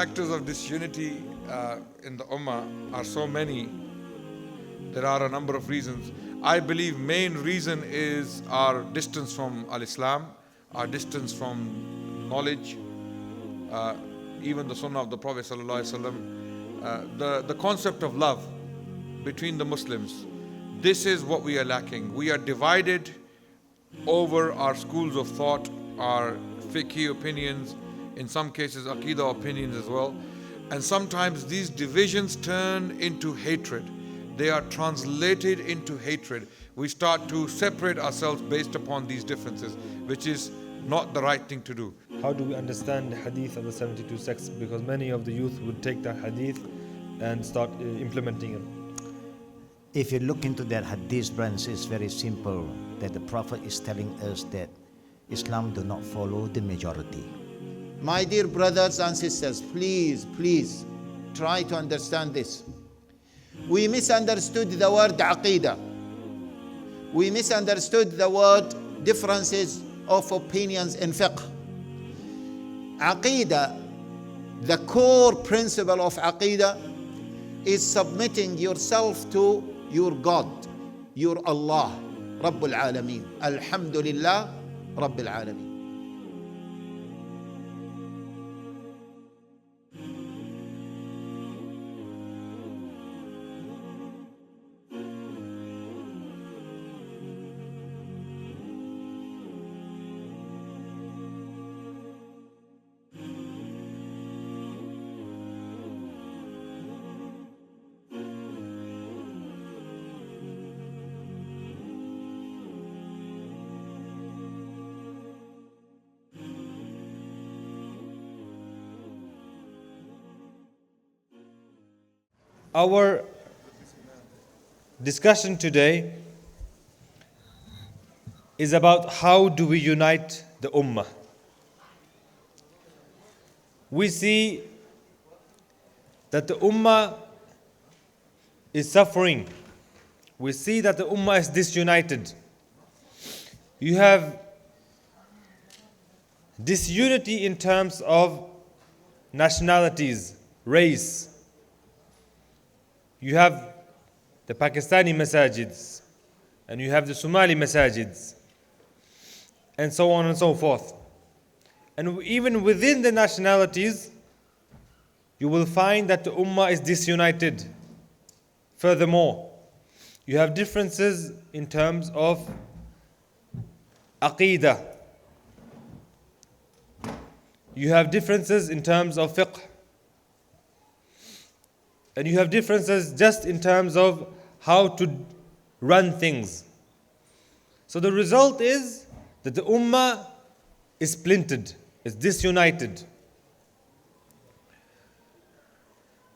factors of disunity in the Ummah are so many. There are a number of reasons. I believe main reason is our distance from al-Islam, our distance from knowledge, even the Sunnah of the Prophet ﷺ, the concept of love between the Muslims. This is what we are lacking. We are divided over our schools of thought, our fiqh opinions, in some cases aqidah opinions as well. And sometimes these divisions turn into hatred. They are translated into hatred. We start to separate ourselves based upon these differences, which is not the right thing to do. How do we understand the hadith of the 72 sects? Because many of the youth would take that hadith and start implementing it. If you look into that hadith branch, it's very simple, that the Prophet is telling us that Islam do not follow the majority. My dear brothers and sisters, please try to understand this. We misunderstood the word aqidah. We misunderstood the word differences of opinions in fiqh. Aqidah, the core principle of aqidah is submitting yourself to your God, your Allah, Rabbul Alameen. Alhamdulillah, Rabbul Alameen. Our discussion today is about how do we unite the Ummah. We see that the Ummah is suffering. We see that the Ummah is disunited. You have disunity in terms of nationalities, race. You have the Pakistani masajids, and you have the Somali masajids, and so on and so forth. And even within the nationalities, you will find that the Ummah is disunited. Furthermore, you have differences in terms of aqidah. You have differences in terms of fiqh. And you have differences just in terms of how to run things. So the result is that the Ummah is splintered, is disunited.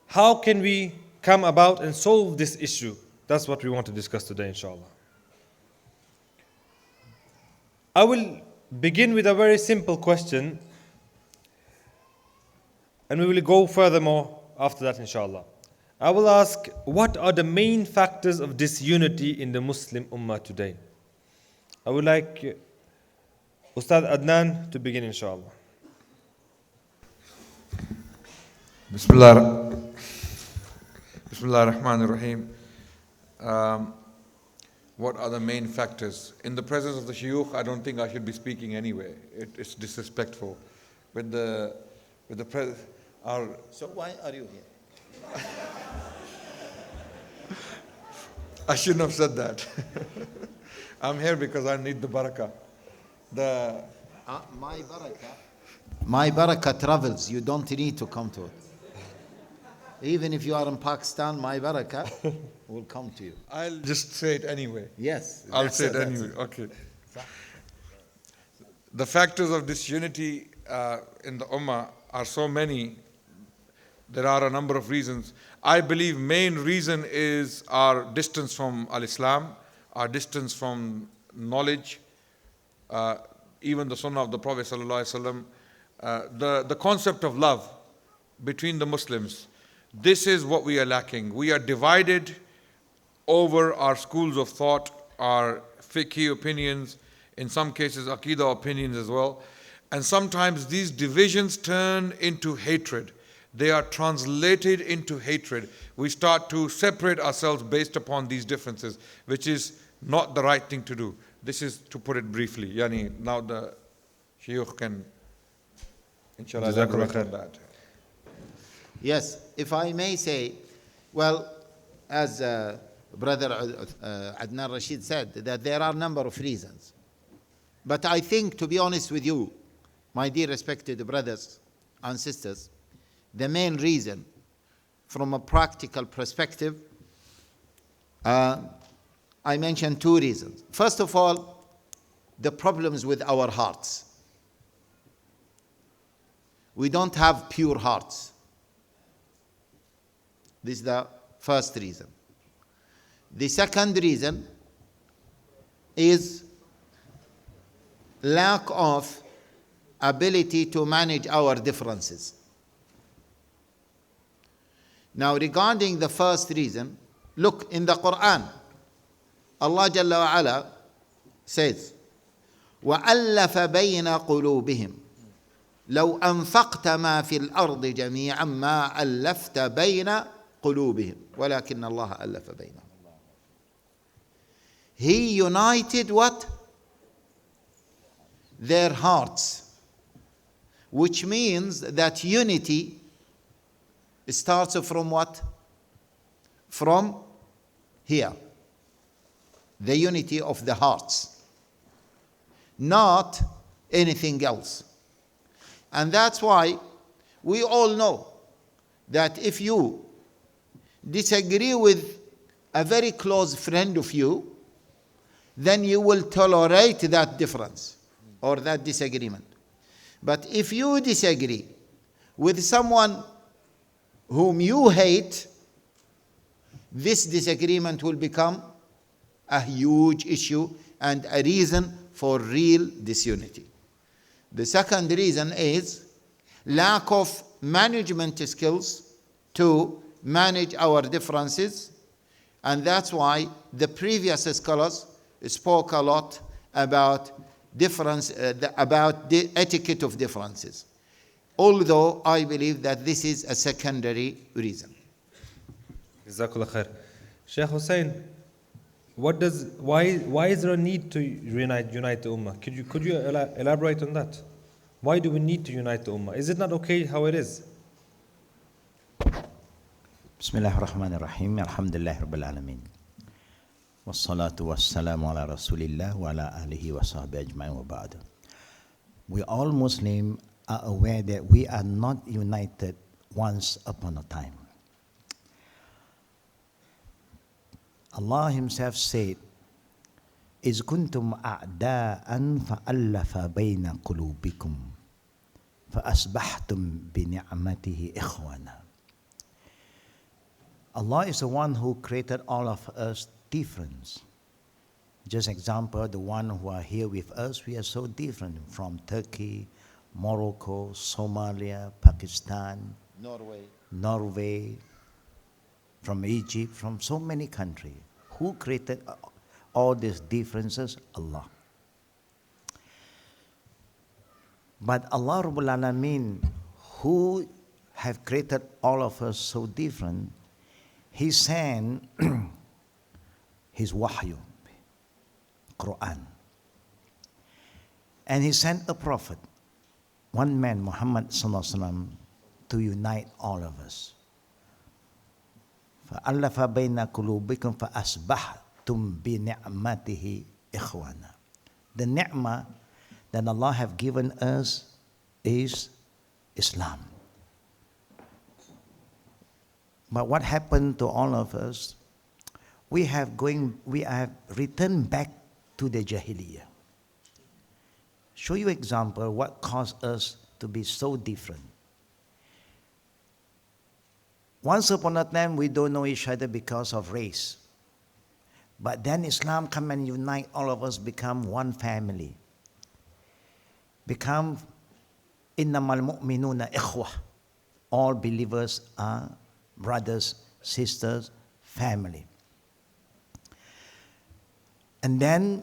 How can we come about and solve this issue? That's what we want to discuss today, inshallah. I will begin with a very simple question, and we will go furthermore after that, inshallah. I will ask, what are the main factors of disunity in the Muslim Ummah today? I would like Ustad Adnan to begin, inshallah. Bismillah ar-Rahman ar-Rahim. What are the main factors? In the presence of the shuyukh, I don't think I should be speaking anyway. It's disrespectful. So why are you here? I shouldn't have said that. I'm here because I need the barakah. My barakah travels. You don't need to come to it. Even if you are in Pakistan, my barakah will come to you. I'll just say it anyway. Yes. I'll say it anyway. Okay. The factors of disunity in the Ummah are so many. There are a number of reasons. I believe main reason is our distance from al-Islam, our distance from knowledge, even the Sunnah of the Prophet ﷺ, the concept of love between the Muslims. This is what we are lacking. We are divided over our schools of thought, our fiqh opinions, in some cases aqidah opinions as well. And sometimes these divisions turn into hatred. they are translated into hatred. We start to separate ourselves based upon these differences, which is not the right thing to do. This is to put it briefly. Yani, now the Shaykh can, inshallah, elaborate on that. Yes, if I may say, well, as Brother Adnan Rashid said, that there are a number of reasons. But I think, to be honest with you, my dear respected brothers and sisters, the main reason from a practical perspective, I mentioned two reasons. First of all, the problems with our hearts. We don't have pure hearts. This is the first reason. The second reason is lack of ability to manage our differences. Now, regarding the first reason, look in the Quran. Allah Jalla wa Ala says, وَأَلَّفَ بَيْنَ قُلُوبِهِمْ لَوْ أَنفَقْتَ مَا فِي الْأَرْضِ جَمِيعًا مَا أَلَّفْتَ بَيْنَ قُلُوبِهِمْ وَلَكِنَّ اللَّهَ أَلَّفَ بَيْنَهُمْ. He united what? Their hearts. Which means that unity starts from what? From here. The unity of the hearts. Not anything else. And that's why we all know that if you disagree with a very close friend of you, then you will tolerate that difference or that disagreement. But if you disagree with someone whom you hate, this disagreement will become a huge issue and a reason for real disunity. The second reason is lack of management skills to manage our differences, and that's why the previous scholars spoke a lot about about the etiquette of differences. Although I believe that this is a secondary reason. Jazakallah khair. Shaykh Hussain, why is there a need to unite the Ummah? Could you elaborate on that? Why do we need to unite the Ummah? Is it not okay how it is? Bismillahir Rahmanir Rahim. Alhamdulillahi Rabbil Alameen. Wassalatu wassalamu ala Rasulillah wa ala alihi wa sahbihi ajma'in wa ba'd. We all Muslims are aware that we are not united once upon a time. Allah Himself said, إِذْ كُنْتُمْ أَعْدَاءً فَأَلَّفَ بَيْنَ قُلُوبِكُمْ فَأَصْبَحْتُمْ بِنِعْمَتِهِ إِخْوَانًا. Allah is the one who created all of us different. Just example, the one who are here with us, we are so different from Turkey, Morocco, Somalia, Pakistan, Norway, from Egypt, from so many countries. Who created all these differences? Allah. But Allah Rabbul Alameen, who have created all of us so different, He sent His wahyu, Quran. And He sent a prophet, one man, Muhammad Sallallahu Alaihi Wasallam, to unite all of us. فَأَلَّفَ بَيْنَ قُلُوبِكُمْ فَأَصْبَحْتُمْ بِنِعْمَتِهِ إِخْوَانًا. The ni'mah that Allah have given us is Islam. But what happened to all of us? We have returned back to the Jahiliyyah. Show you example what caused us to be so different. Once upon a time, we don't know each other because of race. But then Islam come and unite all of us, become one family. Become innamal mu'minuna ikhwah. All believers are brothers, sisters, family. And then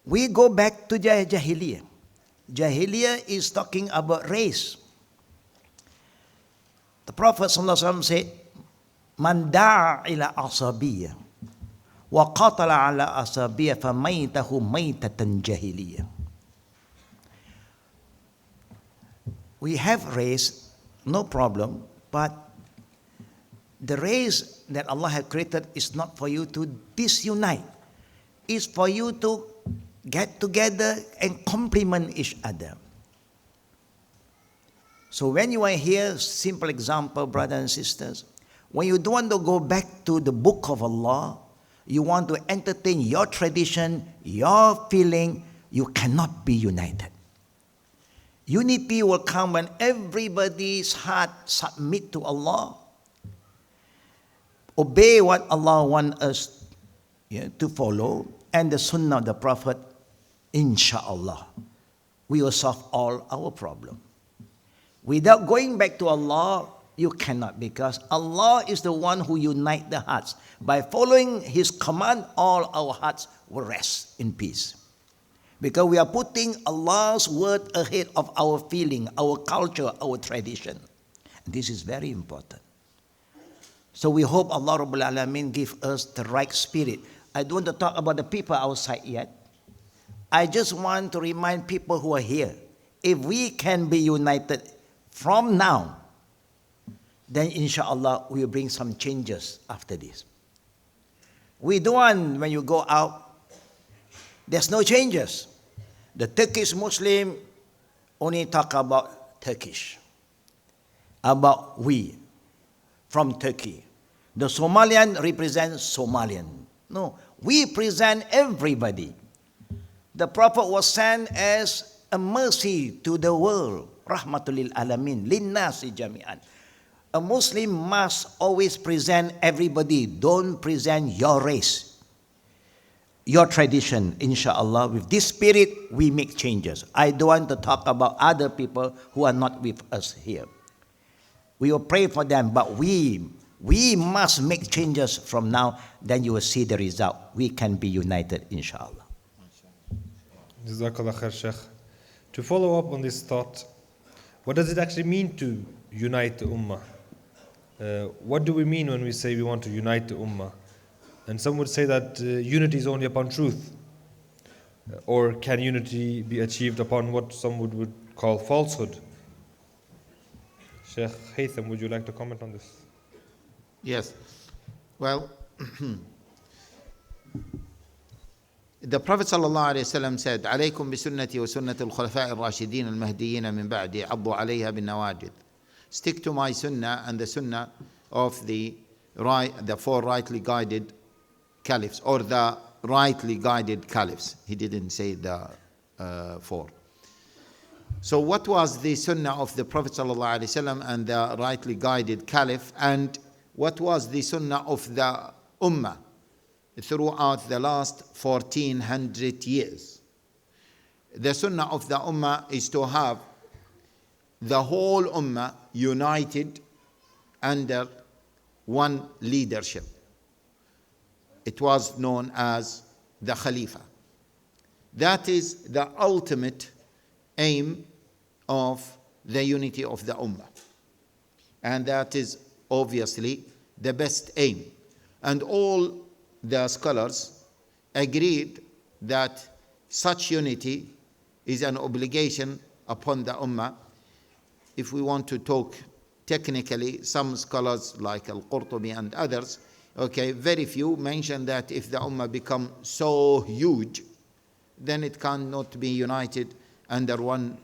we go back to Jahiliyyah. Jahiliyyah is talking about race. The Prophet ﷺ said, Man da'a ila asabiyya wa qatala ala asabiyya fa maytahu maytatan jahiliyya. We have race, no problem, but the race that Allah has created is not for you to disunite. It's for you to get together and complement each other. So when you are here, simple example, brothers and sisters, when you don't want to go back to the book of Allah, you want to entertain your tradition, your feeling, you cannot be united. Unity will come when everybody's heart submit to Allah, obey what Allah wants us to follow, and the sunnah of the Prophet, inshallah, we will solve all our problems. Without going back to Allah, you cannot, because Allah is the one who unites the hearts. By following His command, all our hearts will rest in peace. Because we are putting Allah's word ahead of our feeling, our culture, our tradition. This is very important. So we hope Allah Rabbul Alameen give us the right spirit. I don't want to talk about the people outside yet. I just want to remind people who are here, if we can be united from now, then inshallah we will bring some changes after this. We don't want, when you go out, there's no changes. The Turkish Muslim only talk about Turkish, about we from Turkey. The Somalian represents Somalian. No, we present everybody. The Prophet was sent as a mercy to the world. Rahmatul lil alamin, linnasi jami'an. A Muslim must always present everybody. Don't present your race, your tradition. Inshallah, with this spirit, we make changes. I don't want to talk about other people who are not with us here. We will pray for them, but we must make changes from now. Then you will see the result. We can be united, inshallah. Jazakallah khair, Sheikh. To follow up on this thought, what does it actually mean to unite the Ummah? What do we mean when we say we want to unite the Ummah? And some would say that unity is only upon truth. Or can unity be achieved upon what some would call falsehood? Sheikh Haitham, would you like to comment on this? Yes. Well, the Prophet ﷺ said, عليكم بسنتي وسنة الخلفاء الراشدين المهديين من بعدي عضوا عليها بالنواجذ. Stick to my sunnah and the sunnah of the four rightly guided caliphs, or the rightly guided caliphs. He didn't say the four. So what was the sunnah of the Prophet ﷺ and the rightly guided caliph, and what was the sunnah of the Ummah throughout the last 1400 years? The sunnah of the Ummah is to have the whole Ummah united under one leadership. It was known as the Khalifa. That is the ultimate aim of the unity of the Ummah. And that is obviously the best aim. And all the scholars agreed that such unity is an obligation upon the Ummah. If we want to talk technically, some scholars like Al-Qurtubi and others, very few mention that if the Ummah become so huge, then it cannot be united under one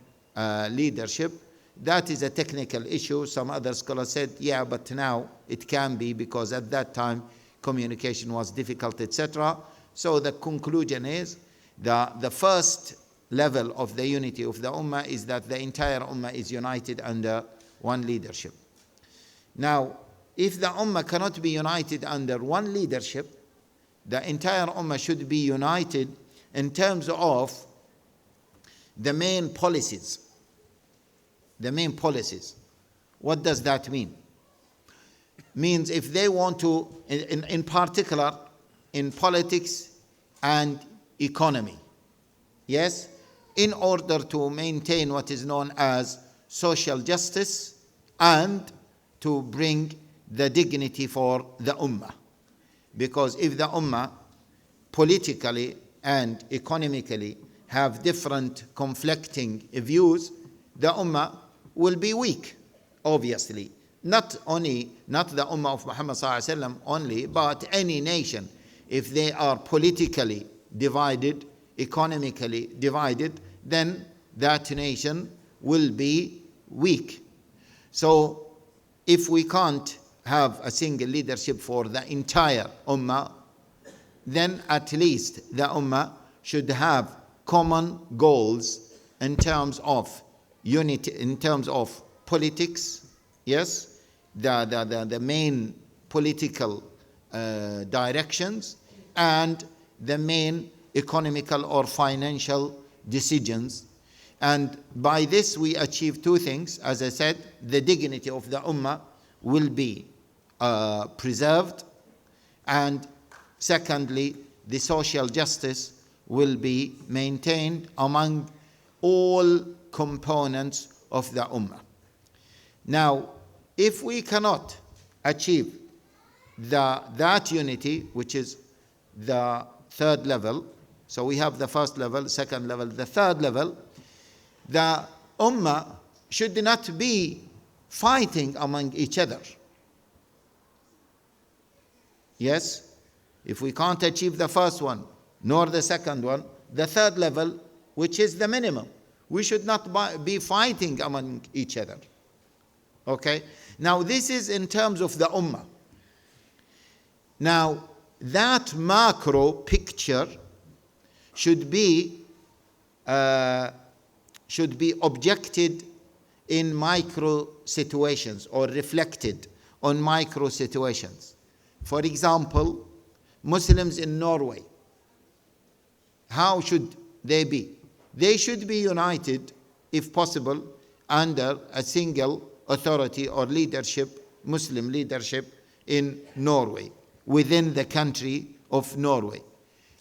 leadership. That is a technical issue. Some other scholars said, yeah, but now it can be, because at that time communication was difficult, etc. So the conclusion is the first level of the unity of the Ummah is that the entire Ummah is united under one leadership. Now, if the Ummah cannot be united under one leadership, the entire Ummah should be united in terms of the main policies. The main policies. What does that mean? Means if they want to, in particular, in politics and economy, yes, in order to maintain what is known as social justice and to bring the dignity for the Ummah. Because if the Ummah politically and economically have different conflicting views, the Ummah will be weak, obviously. Not the Ummah of Muhammad ﷺ only, but any nation. If they are politically divided, economically divided, then that nation will be weak. So if we can't have a single leadership for the entire Ummah, then at least the Ummah should have common goals in terms of unity, in terms of politics, yes, the main political directions, and the main economical or financial decisions. And by this we achieve two things. As I said, the dignity of the Ummah will be preserved, and secondly, the social justice will be maintained among all components of the Ummah. Now, if we cannot achieve that unity, which is the third level, so we have the first level, second level, the third level, the Ummah should not be fighting among each other. Yes, if we can't achieve the first one, nor the second one, the third level, which is the minimum, we should not be fighting among each other. Okay? Now, this is in terms of the Ummah. Now, that macro picture should be objected in micro situations or reflected on micro situations. For example, Muslims in Norway, how should they be? They should be united, if possible, under a single authority or leadership, Muslim leadership in Norway, within the country of Norway.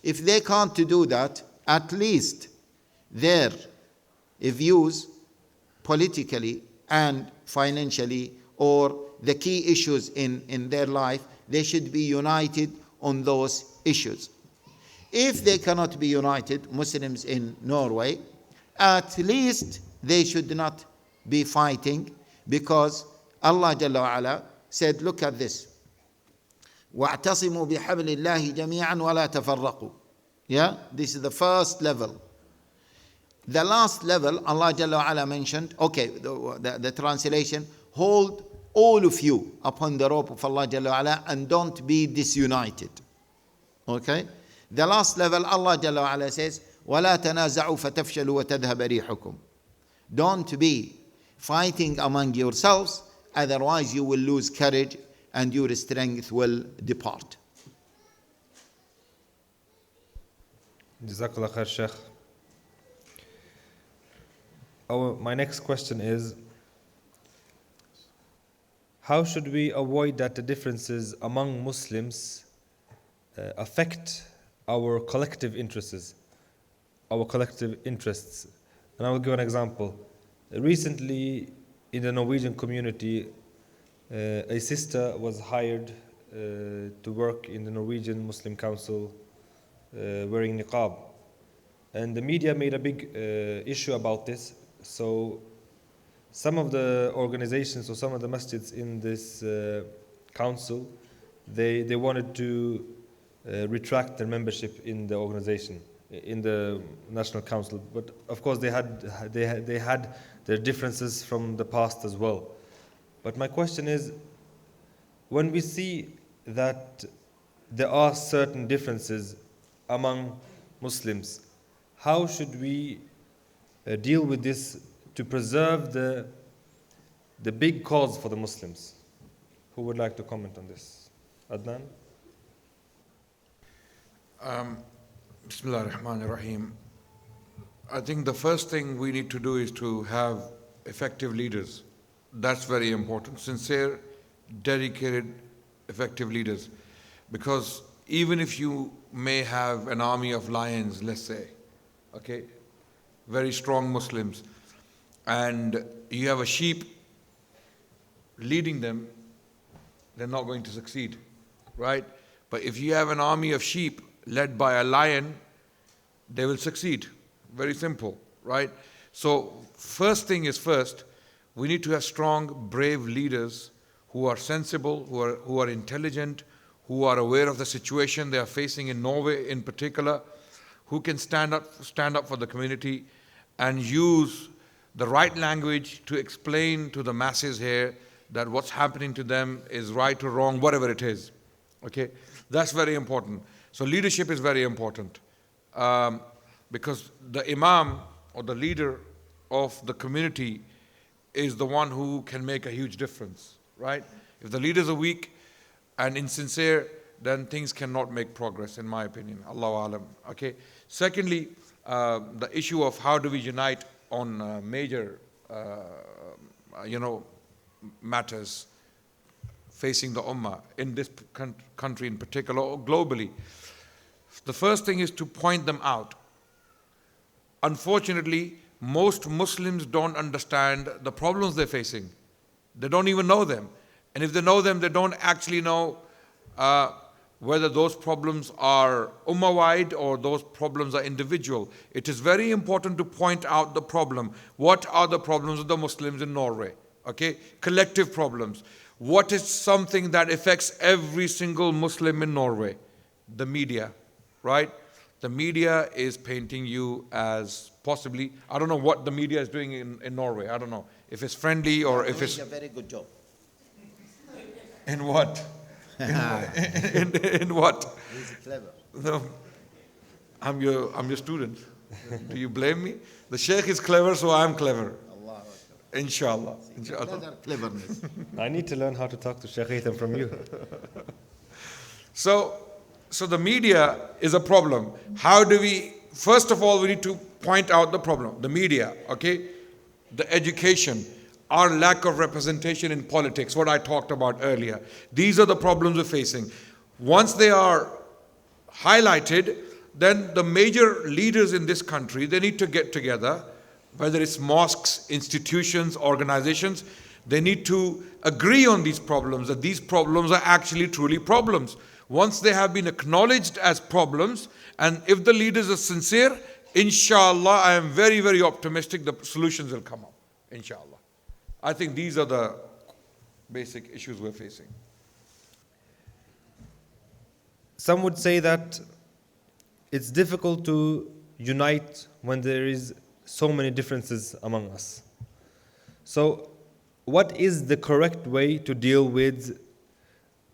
If they can't do that, at least their views politically and financially, or the key issues in their life, they should be united on those issues. If they cannot be united, Muslims in Norway, at least they should not be fighting, because Allah Jalla wa Ala said, look at this, وَاعْتَصِمُوا بِحَبْلِ اللَّهِ جَمِيعًا وَلَا تَفَرَّقُوا. Yeah, this is the first level. The last level, Allah Jalla wa Ala mentioned, okay, the translation, hold all of you upon the rope of Allah Jalla wa Ala and don't be disunited. Okay? The last level, Allah Jalla wa Ala says, وَلَا تَنَازَعُوا فَتَفْشَلُوا وَتَذْهَبَ رِيحُكُمْ. Don't be fighting among yourselves, otherwise you will lose courage and your strength will depart. Jazakallah khair, Sheikh. My next question is, how should we avoid that the differences among Muslims affect our collective interests? And I will give an example. Recently, in the Norwegian community, a sister was hired to work in the Norwegian Muslim Council wearing niqab. And the media made a big issue about this. So some of the organizations or some of the masjids in this council, they wanted to retract their membership in the organization, in the National Council. But of course they had their differences from the past as well. But my question is, when we see that there are certain differences among Muslims, how should we deal with this to preserve the big cause for the Muslims? Who would like to comment on this? Adnan? Bismillah ar-Rahman ar-Rahim. I think the first thing we need to do is to have effective leaders. That's very important. Sincere, dedicated, effective leaders. Because even if you may have an army of lions, let's say, okay, very strong Muslims, and you have a sheep leading them, they're not going to succeed, right? But if you have an army of sheep led by a lion, they will succeed. Very simple, right? So first thing is first, we need to have strong, brave leaders who are sensible, who are intelligent, who are aware of the situation they are facing in Norway in particular, who can stand up for the community and use the right language to explain to the masses here that what's happening to them is right or wrong, whatever it is. Okay, that's very important. So leadership is very important because the imam or the leader of the community is the one who can make a huge difference, right? If the leaders are weak and insincere, then things cannot make progress, in my opinion. Allahu alam. Okay. Secondly, the issue of how do we unite on major, matters facing the Ummah in this country in particular or globally. The first thing is to point them out. Unfortunately, most Muslims don't understand the problems they're facing. They don't even know them. And if they know them, they don't actually know whether those problems are ummah-wide or those problems are individual. It is very important to point out the problem. What are the problems of the Muslims in Norway? Okay, collective problems. What is something that affects every single Muslim in Norway? The media, right? The media is painting you as possibly, I don't know what the media is doing in Norway. I don't know if it's friendly or if it's... a very good job. In what? In what? He's clever. No, I'm your student. Do you blame me? The Sheikh is clever, so I'm clever. Allah. Inshallah. Inshallah. Cleverness. I need to learn how to talk to Sheikh Haitham from you. So the media is a problem. How do we, first of all, we need to point out the problem. The media, okay? The education, our lack of representation in politics, what I talked about earlier. These are the problems we're facing. Once they are highlighted, then the major leaders in this country, they need to get together, whether it's mosques, institutions, organizations, they need to agree on these problems, that these problems are actually truly problems. Once they have been acknowledged as problems, and if the leaders are sincere, inshallah, I am very, very optimistic the solutions will come up, inshallah. I think these are the basic issues we're facing. Some would say that it's difficult to unite when there is so many differences among us. So, what is the correct way to deal with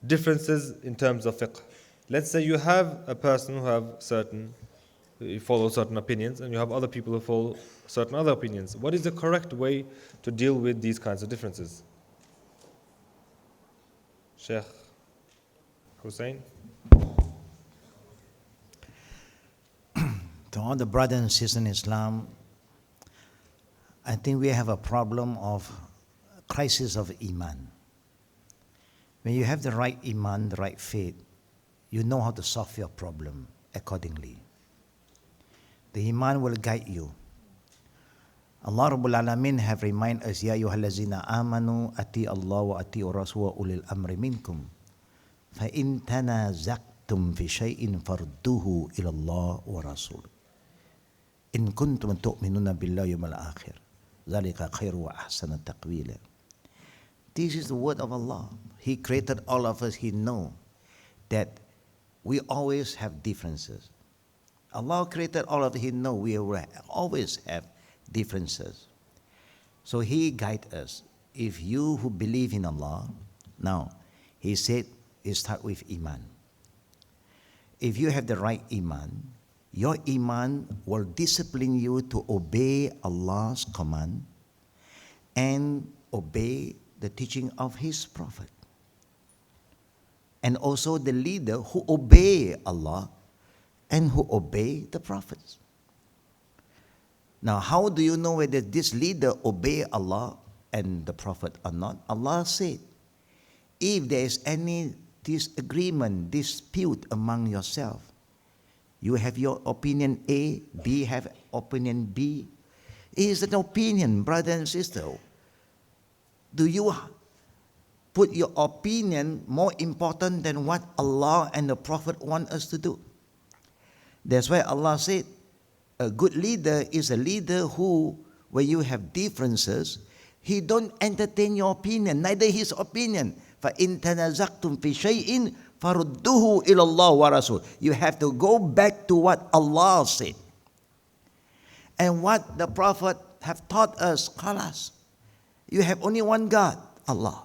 differences in terms of fiqh? Let's say you have a person who follow certain opinions, and you have other people who follow certain other opinions. What is the correct way to deal with these kinds of differences? Sheikh Hussain? To all the brothers and sisters in Islam, I think we have a problem of crisis of iman. When you have the right iman, the right faith, you know how to solve your problem accordingly. The iman will guide you. Allah Rabbul Alamin have reminded us, Ya ayyuhallazina amanu ati Allah wa ati rasul wa ulil amri minkum. Fa in tanazaqtum fi shay'in farduhu ila Allah wa rasul. In kuntum tu'minuna billahi wal akhir. Zalika khairu wa ahsana taqwila. This is the word of Allah. He created all of us. He knows that we always have differences. Allah created all of us. He knows we always have differences. So He guides us. If you who believe in Allah, now, He said, it start with iman. If you have the right iman, your iman will discipline you to obey Allah's command and obey the teaching of His Prophet. And also the leader who obey Allah and who obey the prophets. Now, how do you know whether this leader obey Allah and the prophet or not? Allah said, if there is any disagreement, dispute among yourself, you have your opinion A, B have opinion B. It is an opinion, brother and sister. Do you put your opinion more important than what Allah and the Prophet want us to do. That's why Allah said, a good leader is a leader who, when you have differences, he don't entertain your opinion, neither his opinion. فَإِن تَنَزَقْتُمْ فِي شَيْءٍ فَرُدُّهُ إِلَى اللَّهِ وَرَسُولِ. You have to go back to what Allah said. And what the Prophet have taught us, khalas. You have only one God, Allah.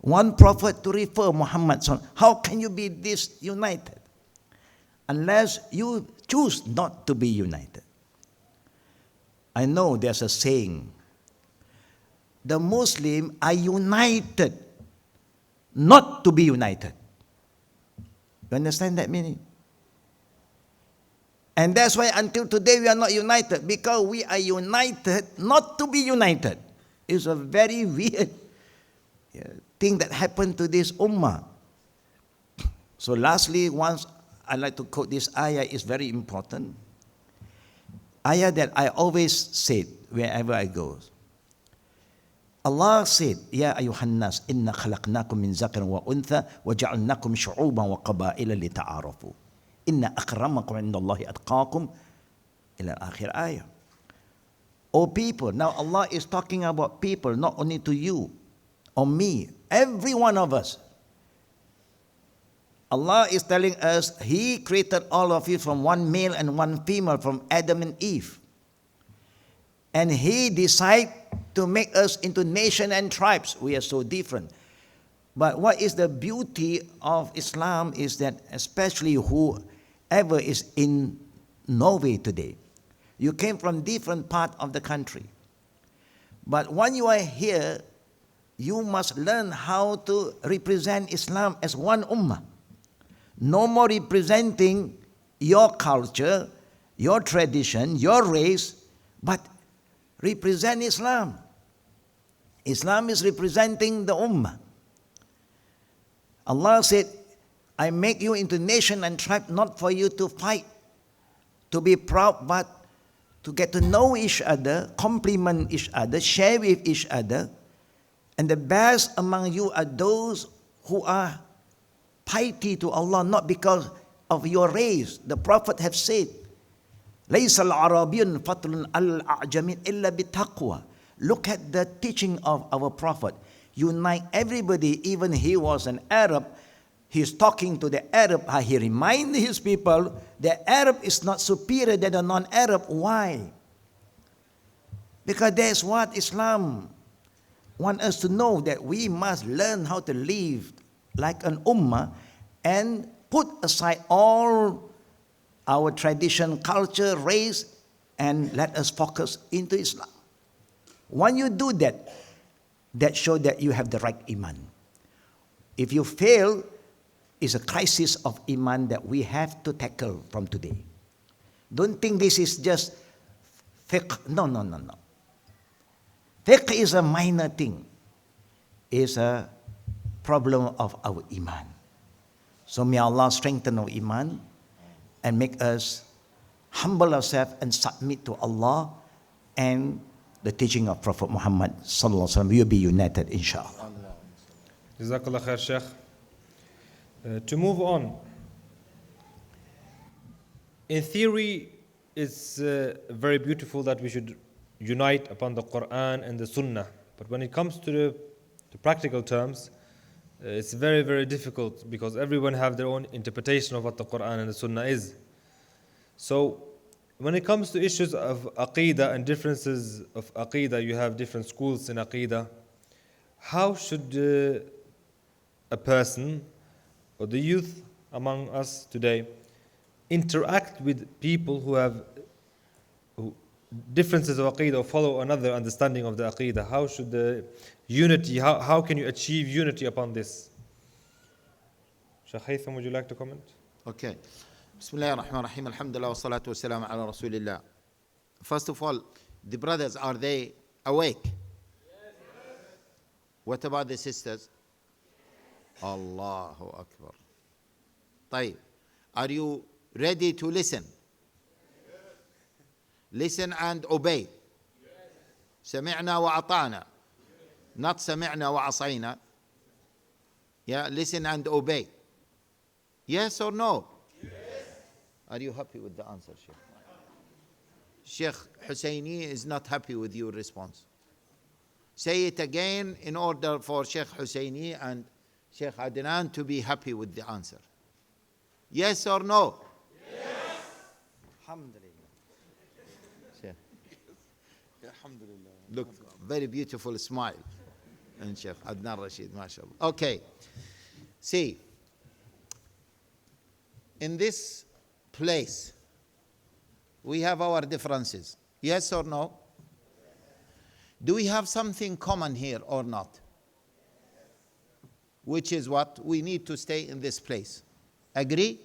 One Prophet to refer, Muhammad. How can you be disunited? Unless you choose not to be united. I know there's a saying, the Muslims are united not to be united. You understand that meaning? And that's why until today we are not united, because we are united not to be united. It's a very weird thing that happened to this ummah. So lastly, once I like to quote this ayah, is very important. Ayah that I always say wherever I go. Allah said, Ya ayuhan nas, inna khalaqnakum min zakarin wa untha, wa ja'alnakum shu'uban wa qaba'ila li ta'arafu. Inna akramakum indallahi atqakum. Ila akhir ayah. O people, now Allah is talking about people, not only to you or me, every one of us. Allah is telling us, He created all of you from one male and one female, from Adam and Eve. And He decided to make us into nation and tribes. We are so different. But what is the beauty of Islam is that, especially whoever is in Norway today, you came from different part of the country. But when you are here, you must learn how to represent Islam as one ummah. No more representing your culture, your tradition, your race, but represent Islam. Islam is representing the ummah. Allah said, I make you into nation and tribe not for you to fight, to be proud, but to get to know each other, compliment each other, share with each other. And the best among you are those who are piety to Allah, not because of your race. The Prophet have said, لَيْسَ الْعَرَبِيٌّ فَضْلٌ عَلَى الْأَعْجَمِ إِلَّا بِالتَّقْوَى. Look at the teaching of our Prophet. Unite everybody, even he was an Arab. He's talking to the Arab. He reminded his people the Arab is not superior than the non-Arab. Why? Because that's what Islam wants us to know, that we must learn how to live like an ummah and put aside all our tradition, culture, race, and let us focus into Islam. When you do that, that shows that you have the right iman. If you fail, it's a crisis of iman that we have to tackle from today. Don't think this is just fiqh. No. Fiqh is a minor thing. It's a problem of our iman. So may Allah strengthen our iman and make us humble ourselves and submit to Allah and the teaching of Prophet Muhammad sallallahu alaihi wasallam. We will be united, inshallah. Jazakallah khair, Sheikh. To move on, in theory, it's very beautiful that we should unite upon the Quran and the Sunnah. But when it comes to the practical terms, it's very, very difficult, because everyone have their own interpretation of what the Quran and the Sunnah is. So when it comes to issues of Aqeedah and differences of Aqeedah, you have different schools in Aqeedah. How should a person or the youth among us today interact with people who have differences of Aqeedah or follow another understanding of the Aqeedah? How should the unity, how can you achieve unity upon this? Shaykh Haitham, would you like to comment? Okay. Bismillah ar-Rahman ar-Rahim. Alhamdulillah wa salatu wa salam ala Rasulillah. First of all, the brothers, are they awake? Yes. What about the sisters? Allahu Akbar. طيب. Are you ready to listen? Yes. Listen and obey. Yes. سمعنا وأطعنا. Not سمعنا وعصينا. Yeah, listen and obey. Yes or no? Yes. Are you happy with the answer, Sheikh? Sheikh Hussain Yee is not happy with your response. Say it again in order for Sheikh Hussain Yee and Sheikh Adnan to be happy with the answer. Yes or no? Yes. Alhamdulillah. Look, very beautiful smile. And Sheikh Adnan Rashid, mashallah. Okay. See, in this place, we have our differences. Yes or no? Do we have something common here or not? Which is what? We need to stay in this place. Agree?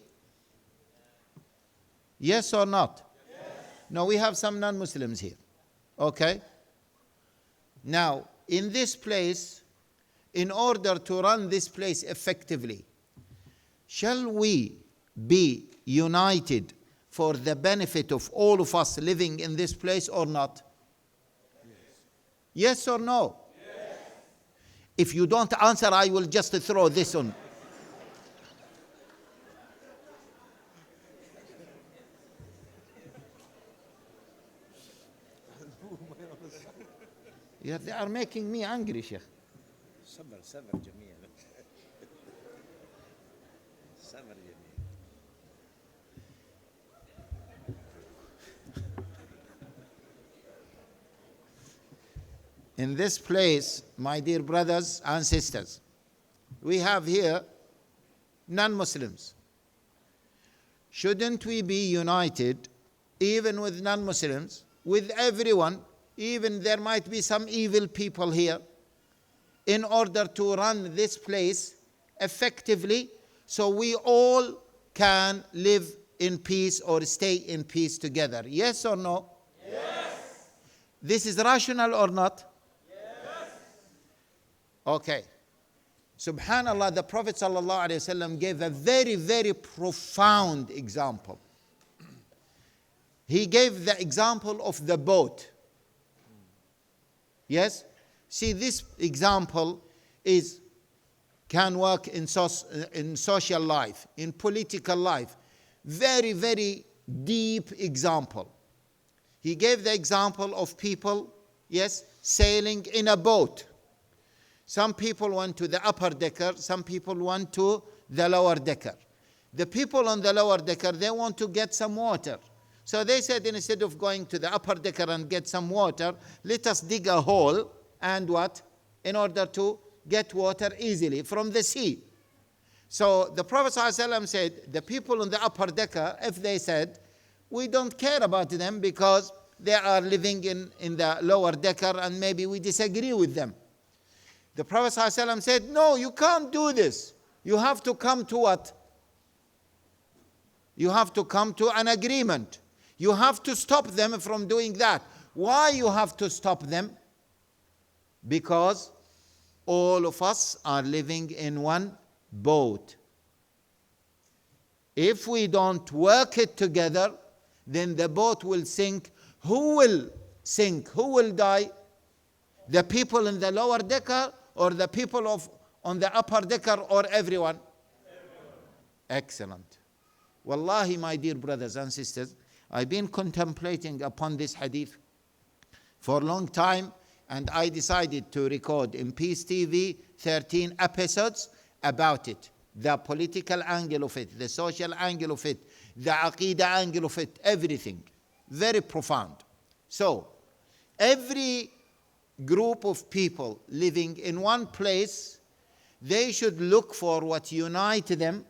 Yes or not? Yes. No, we have some non-Muslims here. Okay? Now, in this place, in order to run this place effectively, shall we be united for the benefit of all of us living in this place or not? Yes, yes or no? Yes. If you don't answer, I will just throw this on. Yeah, they are making me angry, Sheikh. صبر جميل. صبر جميل. In this place, my dear brothers and sisters, we have here non-Muslims. Shouldn't we be united, even with non-Muslims, with everyone, even there might be some evil people here, in order to run this place effectively so we all can live in peace or stay in peace together? Yes or no? Yes. This is rational or not? Yes. Okay. Subhanallah, the Prophet ﷺ gave a very, very profound example. He gave the example of the boat. Yes? See, this example can work in social life, in political life. Very, very deep example. He gave the example of people, yes, sailing in a boat. Some people went to the upper decker, some people went to the lower decker. The people on the lower decker, they want to get some water. So they said, instead of going to the upper decker and get some water, let us dig a hole and what? In order to get water easily from the sea. So the Prophet ﷺ said, the people on the upper decker, if they said, we don't care about them because they are living in the lower decker and maybe we disagree with them. The Prophet ﷺ said, no, you can't do this. You have to come to what? You have to come to an agreement. You have to stop them from doing that. Why you have to stop them? Because all of us are living in one boat. If we don't work it together, then the boat will sink. Who will sink? Who will die? The people in the lower decker or the people on the upper decker or everyone? Excellent. Wallahi, my dear brothers and sisters, I've been contemplating upon this hadith for a long time, and I decided to record in Peace TV 13 episodes about it. The political angle of it, the social angle of it, the aqidah angle of it, everything. Very profound. So, every group of people living in one place, they should look for what unites them,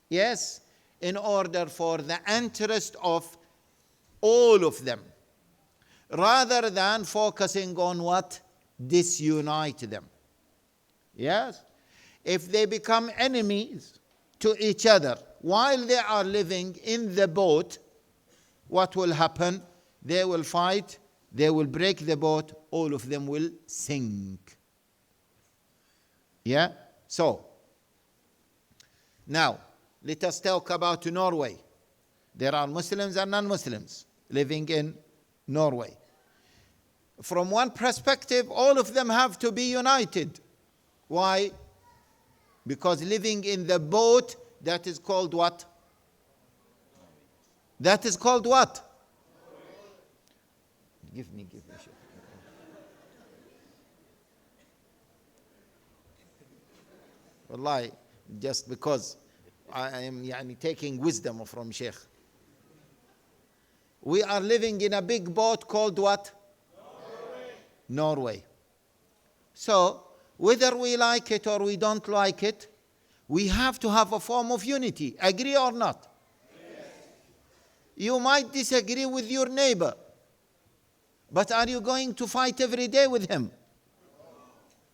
yes, in order for the interest of all of them, rather than focusing on what disunite them. Yes? If they become enemies to each other while they are living in the boat, what will happen? They will fight, they will break the boat, all of them will sink. Yeah? So, now, let us talk about Norway. There are Muslims and non-Muslims living in Norway. From one perspective, all of them have to be united. Why? Because living in the boat, that is called what? That is called what? Give me. Wallahi, just because I am taking wisdom from Sheikh. We are living in a big boat called what? Norway. So, whether we like it or we don't like it, we have to have a form of unity. Agree or not? Yes. You might disagree with your neighbor, but are you going to fight every day with him?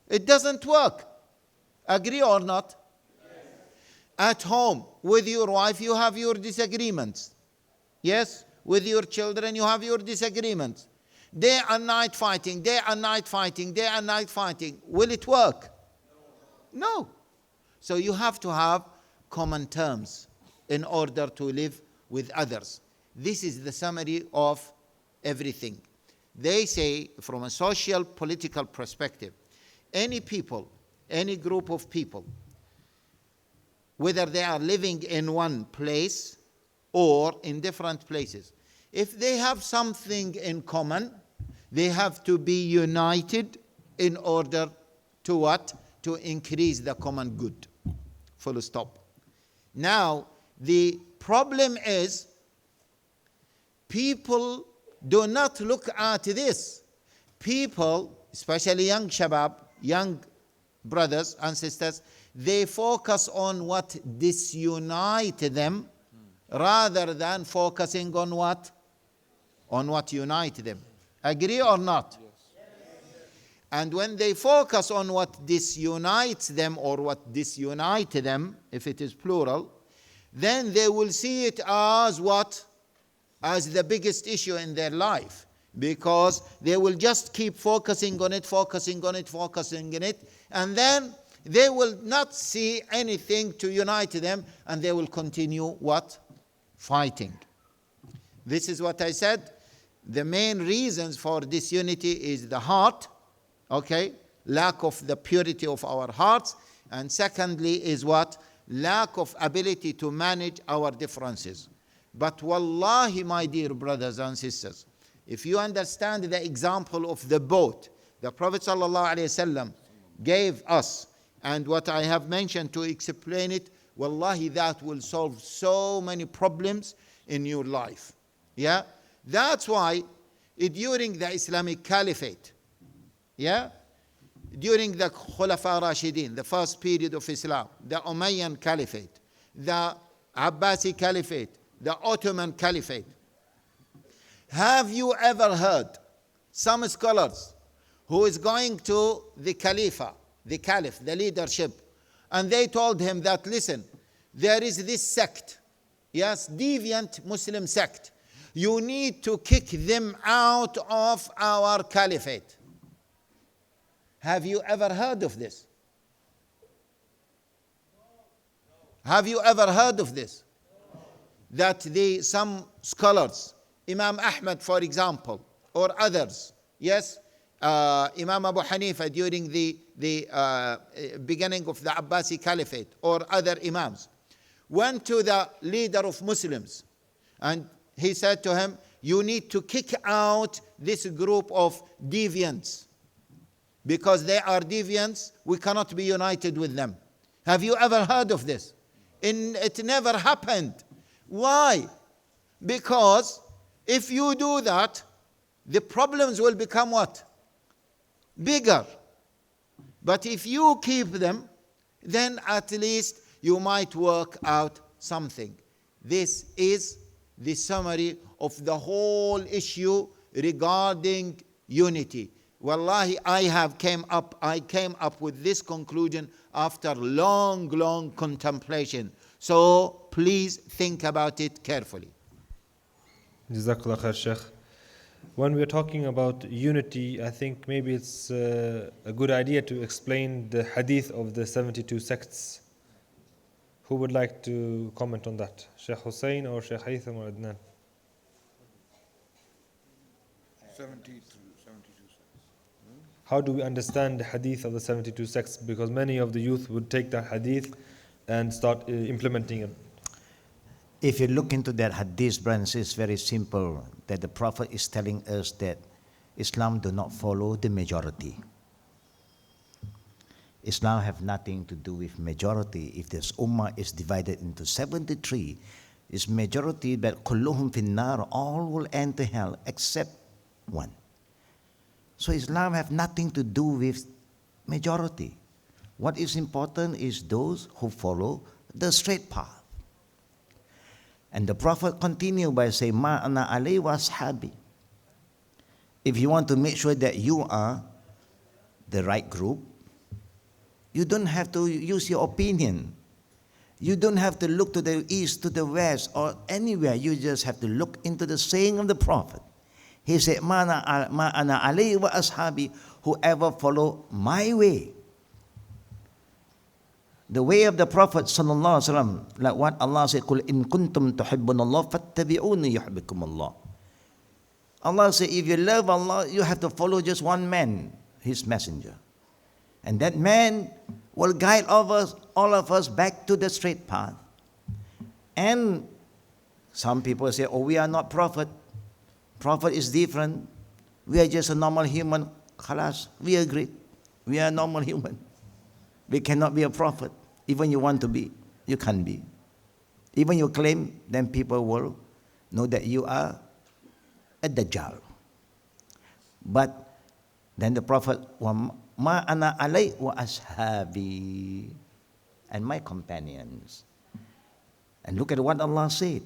It doesn't work. Agree or not? Yes. At home, with your wife, you have your disagreements. Yes? With your children, you have your disagreements. Day and night fighting, day and night fighting, day and night fighting. Will it work? No. So you have to have common terms in order to live with others. This is the summary of everything. They say, from a social, political perspective, any people, any group of people, whether they are living in one place or in different places, if they have something in common, they have to be united in order to what? To increase the common good. Full stop. Now, the problem is people do not look at this. People, especially young shabab, young brothers and sisters, they focus on what disunites them rather than focusing on what? On what unites them. Agree or not? Yes. And when they focus on what disunites them or what disunites them, if it is plural, then they will see it as what? As the biggest issue in their life. Because they will just keep focusing on it, and then they will not see anything to unite them, and they will continue what? Fighting. This is what I said. The main reasons for disunity is the heart, okay? Lack of the purity of our hearts. And secondly is what? Lack of ability to manage our differences. But wallahi, my dear brothers and sisters, if you understand the example of the boat the Prophet ﷺ gave us, and what I have mentioned to explain it, wallahi, that will solve so many problems in your life. Yeah? That's why during the Islamic Caliphate, yeah, during the Khulafa Rashidin, the first period of Islam, the Umayyan Caliphate, the Abbasi Caliphate, the Ottoman Caliphate, have you ever heard some scholars who is going to the Khalifa, the Caliph, the leadership, and they told him that, listen, there is this sect, yes, deviant Muslim sect. You need to kick them out of our caliphate. Have you ever heard of this? Have you ever heard of this? That some scholars, Imam Ahmed, for example, or others, yes, Imam Abu Hanifa during the beginning of the Abbasi Caliphate, or other Imams, went to the leader of Muslims and he said to him, you need to kick out this group of deviants. Because they are deviants, we cannot be united with them. Have you ever heard of this? It never happened. Why? Because if you do that, the problems will become what? Bigger. But if you keep them, then at least you might work out something. This is the summary of the whole issue regarding unity. Wallahi, I came up with this conclusion after long contemplation. So please think about it carefully. Jazakallah khair, Sheikh. When we're talking about unity, I think maybe it's a good idea to explain the hadith of the 72 sects. Who would like to comment on that? Sheikh Hussain or Sheikh Haitham or Adnan? 72 sects. how do we understand the hadith of the 72 sects? Because many of the youth would take that hadith and start implementing it. If you look into that hadith, branch, it's very simple, that the Prophet is telling us that Islam do not follow the majority. Islam have nothing to do with majority. If this Ummah is divided into 73, it's majority that kulluhum finnar, all will enter hell except one. So Islam have nothing to do with majority. What is important is those who follow the straight path. And the Prophet continued by saying, Ma ana alayhi wa ashabi. If you want to make sure that you are the right group, you don't have to use your opinion. You don't have to look to the east, to the west, or anywhere. You just have to look into the saying of the Prophet. He said, Ma ana alayhi wa ashabi, whoever follow my way. The way of the Prophet sallallahu alaihi wasallam, like what Allah said, "Qul in kuntum tuhibbunallah fattabi'uni yuhibbukumullah." Allah said, if you love Allah, you have to follow just one man, His messenger, and that man will guide all of us back to the straight path. And some people say, "Oh, we are not prophet. Prophet is different. We are just a normal human." Khalas, we agree. We are normal human. We cannot be a prophet. Even you want to be, you can't be. Even you claim, then people will know that you are a Dajjal. But then the Prophet, Ma ana alay wa ashabi, and my companions. And look at what Allah said.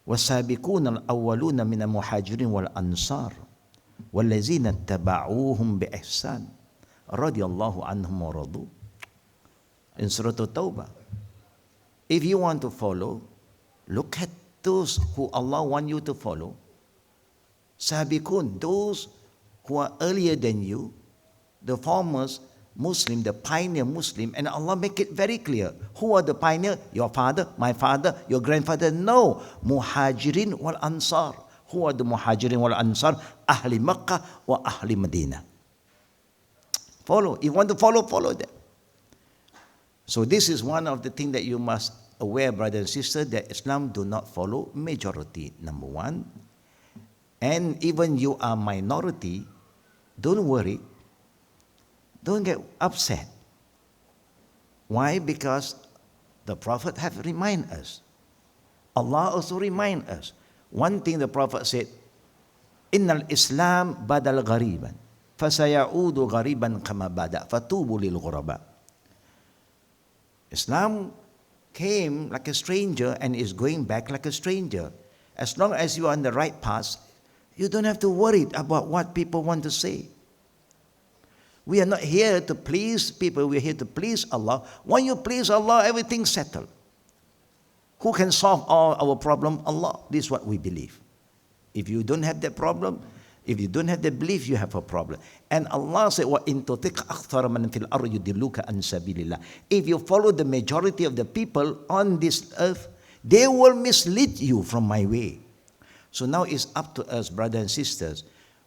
وَالسَّابِقُونَ الْأَوَّلُونَ مِنَ الْمُهَاجِرِينَ وَالْأَنصَارِ وَالَّذِينَ اتَّبَعُوهُمْ بِإِحْسَانٍ رَضِيَ اللَّهُ عَنْهُمْ وَرَضُوا. In Surah At-Tawbah, if you want to follow, look at those who Allah want you to follow. Sabiqun, those who are earlier than you, the foremost Muslim, the pioneer Muslim, and Allah make it very clear. Who are the pioneer? Your father, my father, your grandfather? No. Muhajirin wal Ansar. Who are the Muhajirin wal Ansar? Ahli Makkah wa Ahli Medina. Follow. If you want to follow, follow them. So this is one of the things that you must aware, brothers and sisters, that Islam do not follow majority, number one. And even you are minority, don't worry. Don't get upset. Why? Because the Prophet have remind us. Allah also remind us. One thing the Prophet said, Innal Islam badal ghariban, fasayaudu ghariban kama bada, fatubu lil ghuraba. Islam came like a stranger and is going back like a stranger. As long as you are on the right path, you don't have to worry about what people want to say. We are not here to please people, we are here to please Allah. When you please Allah, everything's settled. Who can solve all our problem? Allah. This is what we believe. If you don't have that problem, if you don't have the belief, you have a problem. And Allah said, وَإِن تُطِعْ أَكْثَرَ مَنْ فِي الْأَرْضِ يُضِلُّكَ عَنْ سَبِيلِ اللَّهِ. If you follow the majority of the people on this earth, they will mislead you from my way. So now it's up to us, brothers and sisters.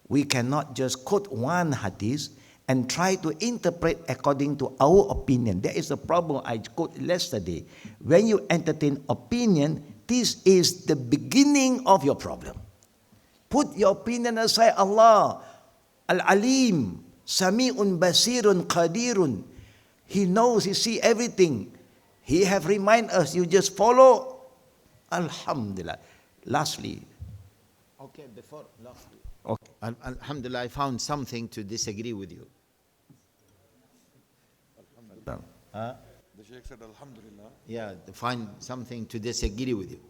We cannot just quote one hadith and try to interpret according to our opinion. That is the problem I quoted yesterday. When you entertain opinion, this is the beginning of your problem. Put your opinion aside. Allah, Al-Alim, Sami'un Basirun Qadirun. He knows, He sees everything. He have remind us, you just follow. Alhamdulillah. Lastly. Okay, Alhamdulillah, I found something to disagree with you. The Shaykh said, Alhamdulillah. Yeah, to find something to disagree with you.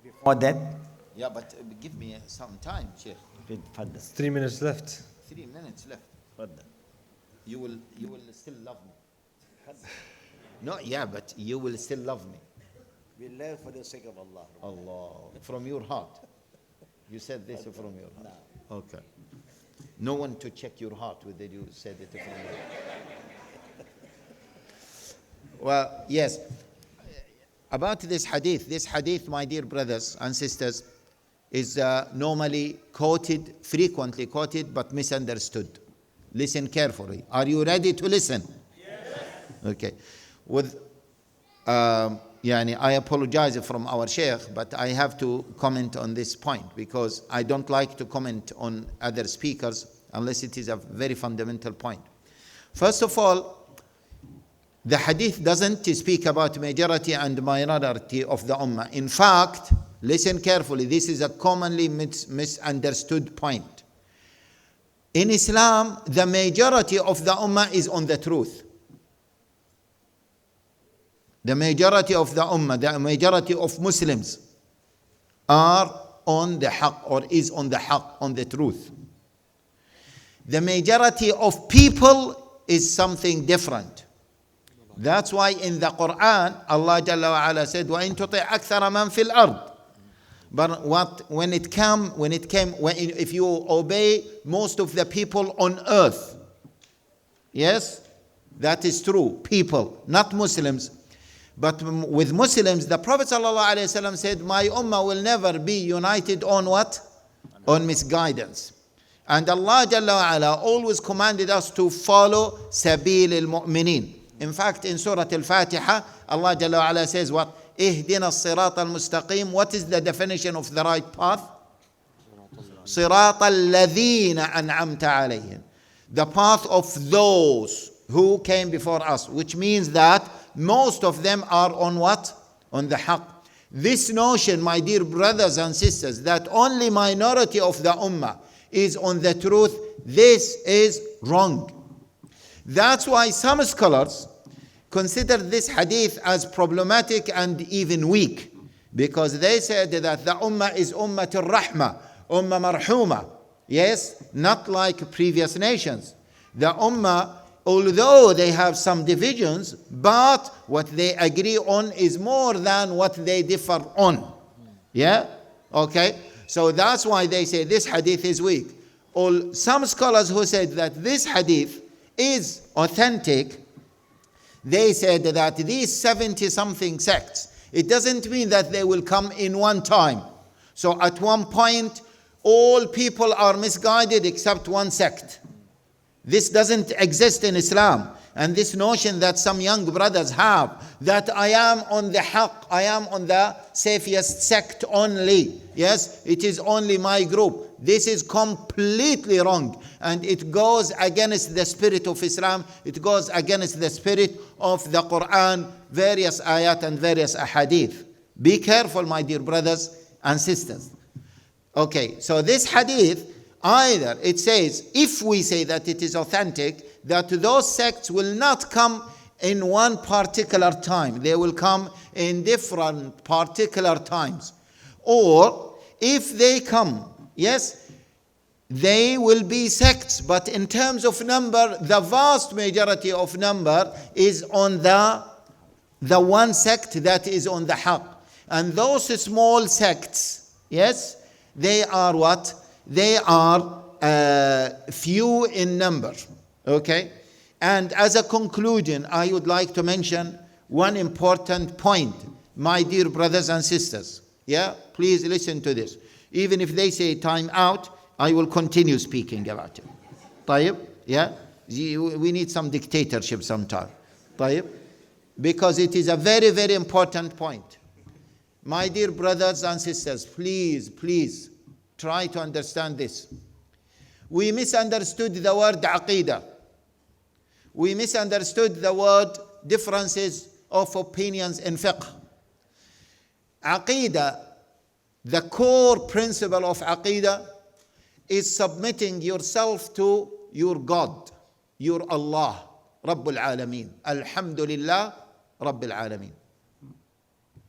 Before that, Yeah, but give me some time, Sheikh. 3 minutes left. 3 minutes left. You will still love me. No, yeah, but you will still love me. we live for the sake of Allah. Allah, from your heart. You said this from your heart. No. Okay. No one to check your heart whether you said it from your heart. Well, yes. About this hadith, my dear brothers and sisters, is normally quoted, frequently quoted, but misunderstood. Listen carefully. Are you ready to listen? Yes. Okay. I apologize from our Sheikh, but I have to comment on this point because I don't like to comment on other speakers unless it is a very fundamental point. First of all, the hadith doesn't speak about majority and minority of the ummah. In fact, listen carefully, this is a commonly misunderstood point. In Islam, the majority of the ummah is on the truth. The majority of the ummah, the majority of Muslims are on the haqq or is on the haqq, on the truth. The majority of people is something different. That's why in the Quran, Allah Jalla wa Ala said, وَإِن تُطِعْ أَكْثَرَ مَنْ فِي الْأَرْضِ. But if you obey most of the people on earth, yes, that is true, people, not Muslims. But with Muslims, the Prophet ﷺ said, my ummah will never be united on what? On misguidance. And Allah Jalla wa Ala always commanded us to follow sabil al-mu'minin. In fact, in Surah Al-Fatiha, Allah Jalla wa Ala says what? Ihdina as-sirat al-mustaqim. What is the definition of the right path? Sirat al-ladhina an'amta alayhim. The path of those who came before us, which means that most of them are on what? On the haqq. This notion, my dear brothers and sisters, that only minority of the ummah is on the truth, this is wrong. That's why some scholars consider this hadith as problematic and even weak, because they said that the ummah is ummat al-rahma, ummah marhuma. Yes, not like previous nations. The ummah, although they have some divisions, but what they agree on is more than what they differ on. Yeah? Okay? So that's why they say this hadith is weak. Some scholars who said that this hadith is authentic, they said that these 70-something sects, it doesn't mean that they will come in one time. So at one point, all people are misguided except one sect. This doesn't exist in Islam. And this notion that some young brothers have, that I am on the haqq, I am on the safest sect only. Yes, it is only my group. This is completely wrong. And it goes against the spirit of Islam. It goes against the spirit of the Quran, various ayat and various ahadith. Be careful, my dear brothers and sisters. Okay, so this hadith, either it says, if we say that it is authentic, that those sects will not come in one particular time. They will come in different particular times. Or if they come, yes, they will be sects, but in terms of number, the vast majority of number is on the one sect that is on the haqq. And those small sects, yes, they are what? They are few in number. Okay? And as a conclusion, I would like to mention one important point, my dear brothers and sisters. Yeah? Please listen to this. Even if they say time out, I will continue speaking about it. طيب? Yeah? We need some dictatorship sometime. طيب? Because it is a very, very important point. My dear brothers and sisters, please, please try to understand this. We misunderstood the word aqidah. We misunderstood the word differences of opinions in fiqh. Aqidah, the core principle of aqidah, is submitting yourself to your God, your Allah, Rabbul Alameen. Alhamdulillah, Rabbil Alameen.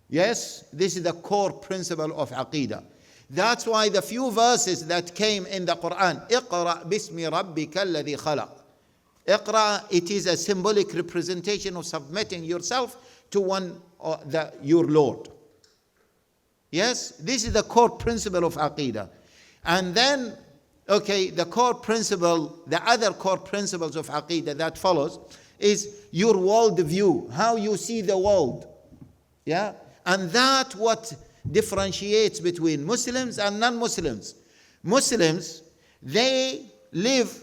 Yes, this is the core principle of aqidah. That's why the few verses that came in the Quran, اقرأ باسم ربك الذي خلق. Iqra, it is a symbolic representation of submitting yourself to your Lord. Yes, this is the core principle of Aqidah. And then, okay, the core principle, the other core principles of Aqidah that follows is your world view, how you see the world. Yeah, and differentiates between Muslims and non-Muslims. Muslims, they live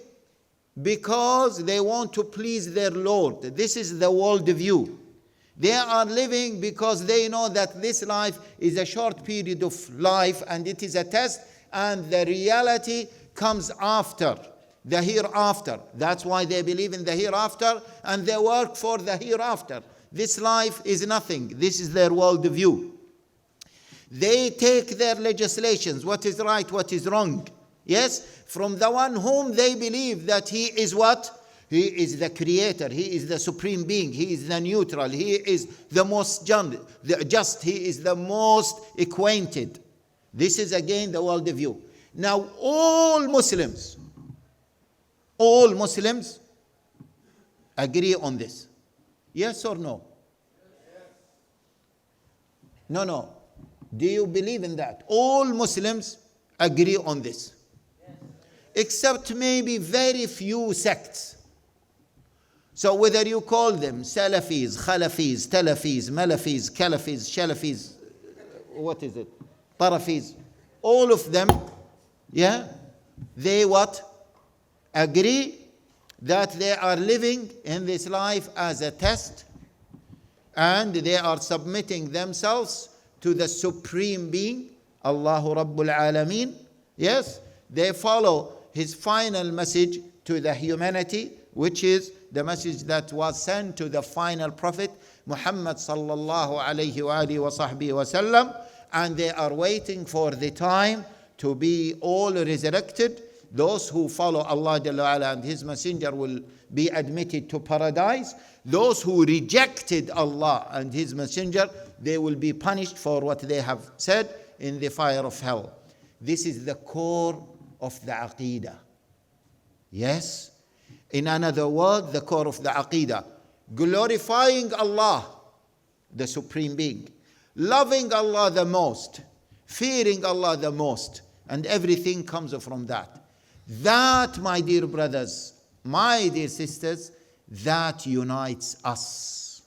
because they want to please their Lord. This is the world view. They are living because they know that this life is a short period of life and it is a test, and the reality comes after, the hereafter. That's why they believe in the hereafter and they work for the hereafter. This life is nothing. This is their world view. They take their legislations, what is right, what is wrong, yes, from the one whom they believe that he is what? He is the creator, he is the supreme being, he is the neutral, he is the most just, he is the most acquainted. This is again the world view. Now all Muslims agree on this. Yes or no? No. Do you believe in that? All Muslims agree on this. Except maybe very few sects. So whether you call them Salafis, Khalafis, Talafis, Malafis, Kalafis, Shalafis, what is it? Tarafis, all of them, yeah, they what? Agree that they are living in this life as a test, and they are submitting themselves to the supreme being, Allahu Rabbul Alameen. Yes, they follow his final message to the humanity, which is the message that was sent to the final prophet, Muhammad sallallahu alayhi wa alihi wa sahbihi wa sallam, and they are waiting for the time to be all resurrected. Those who follow Allah Jalla wa Ala and his messenger will be admitted to paradise. Those who rejected Allah and his messenger, they will be punished for what they have said in the fire of hell. This is the core of the Aqidah. Yes? In another word, the core of the Aqidah. Glorifying Allah, the Supreme Being. Loving Allah the most. Fearing Allah the most. And everything comes from that. That, my dear brothers, my dear sisters, that unites us.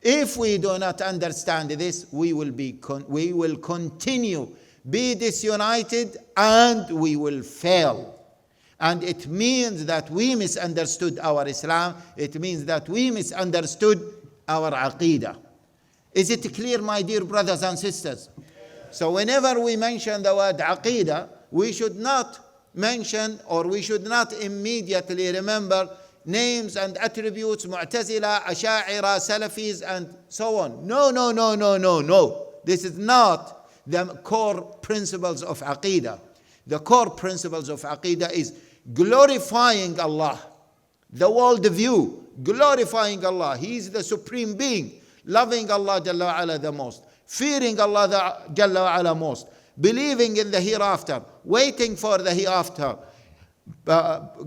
If we do not understand this, we will continue be disunited and we will fail. And it means that we misunderstood our Islam. It means that we misunderstood our Aqidah. Is it clear, my dear brothers and sisters? So whenever we mention the word Aqidah, we should not mention, or we should not immediately remember names and attributes, Mu'tazila, Asha'ira, Salafis, and so on. No. This is not the core principles of Aqidah. The core principles of Aqidah is glorifying Allah, the world view, glorifying Allah. He is the supreme being, loving Allah Jalla wa Ala the most, fearing Allah Jalla wa Ala most, believing in the hereafter, waiting for the hereafter,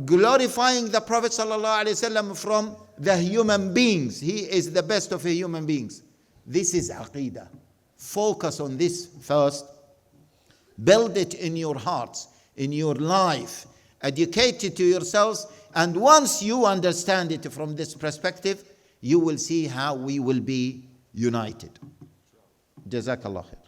glorifying the Prophet sallallahu alaihi wasallam from the human beings. He is the best of the human beings. This is Aqidah. Focus on this first. Build it in your hearts, in your life. Educate it to yourselves. And once you understand it from this perspective, you will see how we will be united. Jazakallah khair.